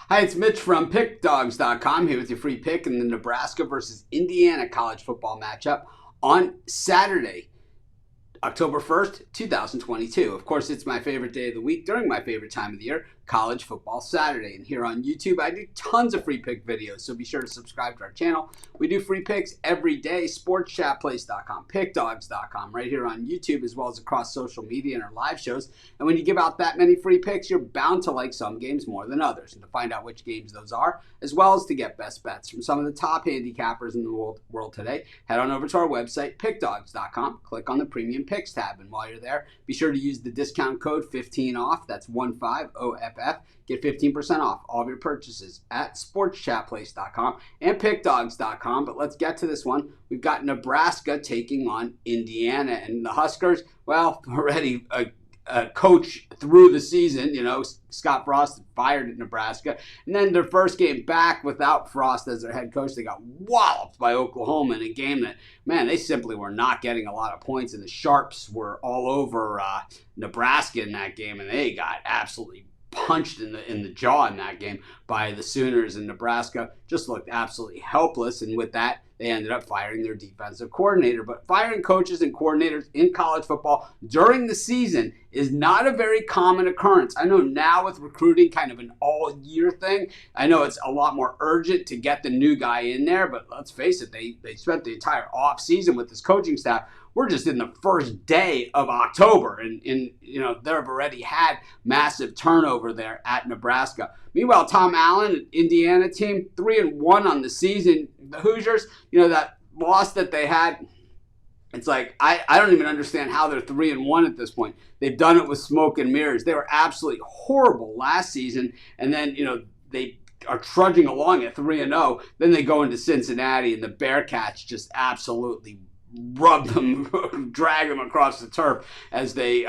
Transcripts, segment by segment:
Hi, it's Mitch from Pickdawgz.com here with your free pick in the Nebraska versus Indiana college football matchup on Saturday, October 1st, 2022. Of course, it's my favorite day of the week during my favorite time of the year, College Football Saturday. And here on YouTube, I do tons of free pick videos, so be sure to subscribe to our channel. We do free picks every day, sportschatplace.com, pickdawgz.com, right here on YouTube, as well as across social media and our live shows. And when you give out that many free picks, you're bound to like some games more than others. And to find out which games those are, as well as to get best bets from some of the top handicappers in the world today, head on over to our website, pickdawgz.com, click on the Premium Picks tab. And while you're there, be sure to use the discount code 15OFF, that's 15OFF, get 15% off all of your purchases at sportschatplace.com and pickdawgz.com. But let's get to this one. We've got Nebraska taking on Indiana, and the Huskers, well, already a coach through the season. You know, Scott Frost fired at Nebraska, and then their first game back without Frost as their head coach, they got walloped by Oklahoma in a game that, man, they simply were not getting a lot of points, and the Sharps were all over Nebraska in that game, and they got absolutely punched in the jaw in that game by the Sooners, and Nebraska just looked absolutely helpless. And with that, they ended up firing their defensive coordinator. But firing coaches and coordinators in college football during the season is not a very common occurrence. I know now with recruiting kind of an all-year thing, I know it's a lot more urgent to get the new guy in there, but let's face it, they spent the entire off-season with this coaching staff. We're just in the first day of October, and you know, they've already had massive turnover there at Nebraska. Meanwhile, Tom Allen, Indiana team, 3-1 on the season. The Hoosiers, you know, that loss that they had, it's like, I don't even understand how they're 3-1 at this point. They've done it with smoke and mirrors. They were absolutely horrible last season, and then, you know, they are trudging along at 3-0. Then they go into Cincinnati, and the Bearcats just absolutely rub them, drag them across the turf as they,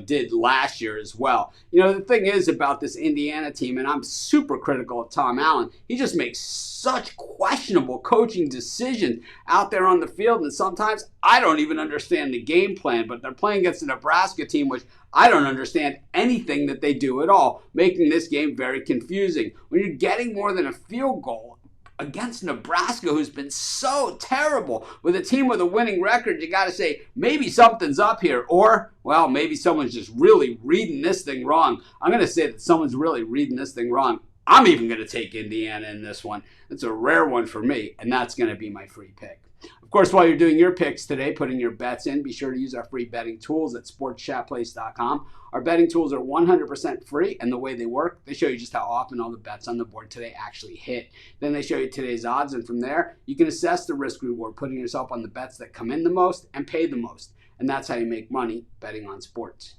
did last year as well. You know, the thing is about this Indiana team, and I'm super critical of Tom Allen, he just makes such questionable coaching decisions out there on the field, and sometimes I don't even understand the game plan, but they're playing against a Nebraska team, which I don't understand anything that they do at all, making this game very confusing. When you're getting more than a field goal against Nebraska, who's been so terrible, with a team with a winning record, you got to say, maybe something's up here. Or, well, maybe someone's just really reading this thing wrong. I'm going to say that someone's really reading this thing wrong. I'm even going to take Indiana in this one. It's a rare one for me, and that's going to be my free pick. Of course, while you're doing your picks today, putting your bets in, be sure to use our free betting tools at sportschatplace.com. Our betting tools are 100% free, and the way they work, they show you just how often all the bets on the board today actually hit. Then they show you today's odds, and from there, you can assess the risk-reward, putting yourself on the bets that come in the most and pay the most. And that's how you make money betting on sports.